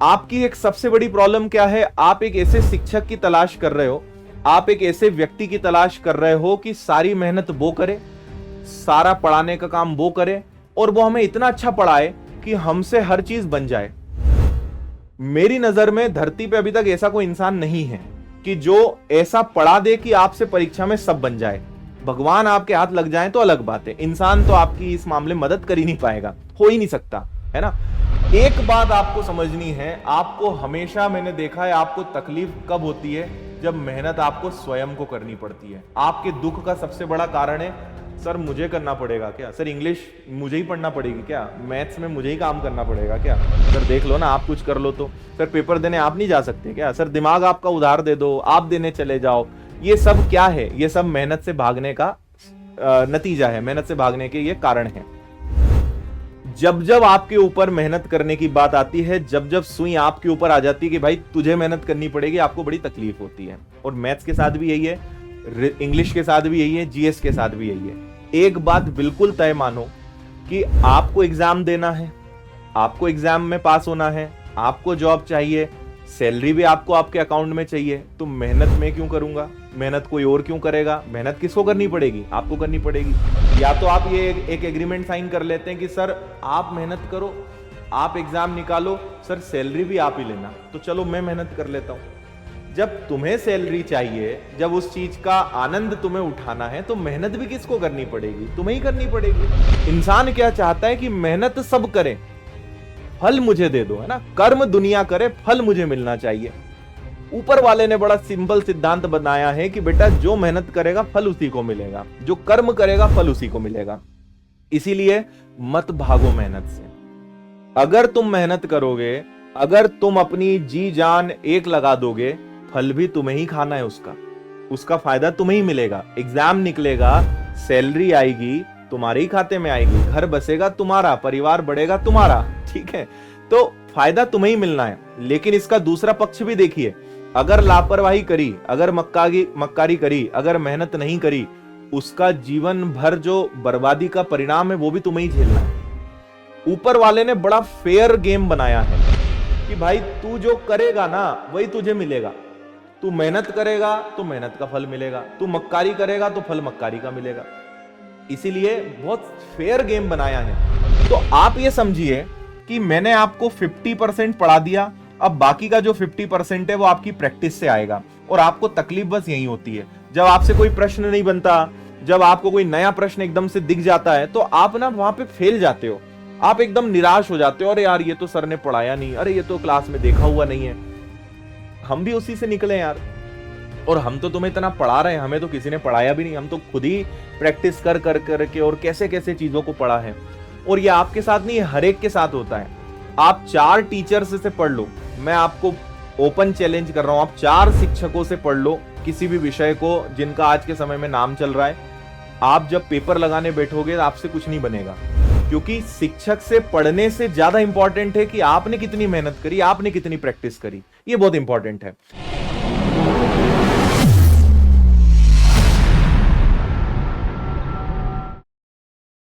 आपकी एक सबसे बड़ी प्रॉब्लम क्या है? आप एक ऐसे शिक्षक की तलाश कर रहे हो, आप एक ऐसे व्यक्ति की तलाश कर रहे हो कि सारी मेहनत वो करे, सारा पढ़ाने का काम वो करे, और वो हमें इतना अच्छा पढ़ाए कि हमसे हर चीज बन जाए। मेरी नजर में धरती पे अभी तक ऐसा कोई इंसान नहीं है कि जो ऐसा पढ़ा दे कि आपसे परीक्षा में सब बन जाए। भगवान आपके हाथ लग जाए तो अलग बात है, इंसान तो आपकी इस मामले में मदद कर ही नहीं पाएगा, हो ही नहीं सकता, है ना। एक बात आपको समझनी है, आपको हमेशा, मैंने देखा है, आपको तकलीफ कब होती है? जब मेहनत आपको स्वयं को करनी पड़ती है। आपके दुख का सबसे बड़ा कारण है, सर मुझे करना पड़ेगा क्या? सर इंग्लिश मुझे ही पढ़ना पड़ेगी क्या? मैथ्स में मुझे ही काम करना पड़ेगा क्या? सर देख लो ना, आप कुछ कर लो तो। सर पेपर देने आप नहीं जा सकते क्या? सर दिमाग आपका उधार दे दो, आप देने चले जाओ। ये सब क्या है? ये सब मेहनत से भागने का नतीजा है, मेहनत से भागने के ये कारण है। जब जब आपके ऊपर मेहनत करने की बात आती है, जब जब सुई आपके ऊपर आ जाती है कि भाई तुझे मेहनत करनी पड़ेगी, आपको बड़ी तकलीफ होती है। और मैथ्स के साथ भी यही है, इंग्लिश के साथ भी यही है, जीएस के साथ भी यही है। एक बात बिल्कुल तय मानो कि आपको एग्जाम देना है, आपको एग्जाम में पास होना है, आपको जॉब चाहिए, सैलरी भी आपको आपके अकाउंट में चाहिए, तो मेहनत मैं क्यों करूंगा? मेहनत कोई और क्यों करेगा? मेहनत किसको करनी पड़ेगी? आपको करनी पड़ेगी। या तो आप ये एक एग्रीमेंट साइन कर लेते हैं कि सर आप मेहनत करो, आप एग्जाम निकालो, सर सैलरी भी आप ही लेना, तो चलो मैं मेहनत कर लेता हूं। जब तुम्हें सैलरी चाहिए, जब उस चीज का आनंद तुम्हें उठाना है, तो मेहनत भी किसको करनी पड़ेगी? तुम्हें ही करनी पड़ेगी। इंसान क्या चाहता है कि मेहनत सब करें, फल मुझे दे दो, है ना। कर्म दुनिया करे, फल मुझे मिलना चाहिए। ऊपर वाले ने बड़ा सिंपल सिद्धांत बनाया है कि बेटा जो मेहनत करेगा फल उसी को मिलेगा, जो कर्म करेगा फल उसी को मिलेगा। इसीलिए मत भागो मेहनत से। अगर तुम मेहनत करोगे, अगर तुम अपनी जी जान एक लगा दोगे, फल भी तुम्हें ही खाना है, उसका फायदा तुम्हें ही मिलेगा। एग्जाम निकलेगा, सैलरी आएगी, तुम्हारे ही खाते में आएगी, घर बसेगा तुम्हारा, परिवार बढ़ेगा तुम्हारा, ठीक है। तो फायदा तुम्हें ही मिलना है। लेकिन इसका दूसरा पक्ष भी देखिए, अगर लापरवाही करी, अगर मक्कारी करी, अगर मेहनत नहीं करी, उसका जीवन भर जो बर्बादी का परिणाम है वो भी तुम्हें ही झेलना है। ऊपर वाले ने बड़ा फेयर गेम बनाया है कि भाई तू जो करेगा ना वही तुझे मिलेगा। तू मेहनत करेगा तो मेहनत का फल मिलेगा, तू मक्कारी करेगा तो फल मक्कारी का मिलेगा। इसीलिए बहुत फेयर गेम बनाया है। तो आप ये समझिए कि मैंने आपको 50% पढ़ा दिया, अब बाकी का जो 50% है वो आपकी प्रैक्टिस से आएगा। और आपको तकलीफ बस यही होती है, जब आपसे कोई प्रश्न नहीं बनता, जब आपको कोई नया प्रश्न एकदम से दिख जाता है, तो आप ना वहां पे फेल जाते हो, आप एकदम निराश हो जाते हो। अरे यार ये तो सर ने पढ़ाया नहीं, अरे ये तो क्लास में देखा हुआ नहीं है। हम भी उसी से निकले यार, और हम तो तुम्हें इतना पढ़ा रहे हैं, हमें तो किसी ने पढ़ाया भी नहीं, हम तो खुद ही प्रैक्टिस कर कर करके और कैसे कैसे चीजों को पढ़ा है। और ये आपके साथ नहीं, हर एक के साथ होता है। आप 4 टीचर्स से पढ़ लो, मैं आपको ओपन चैलेंज कर रहा हूं, आप 4 शिक्षकों से पढ़ लो किसी भी विषय को जिनका आज के समय में नाम चल रहा है। आप जब पेपर लगाने बैठोगे तो आपसे कुछ नहीं बनेगा, क्योंकि शिक्षक से पढ़ने से ज्यादा इंपॉर्टेंट है कि आपने कितनी मेहनत करी, आपने कितनी प्रैक्टिस करी। ये बहुत इंपॉर्टेंट है।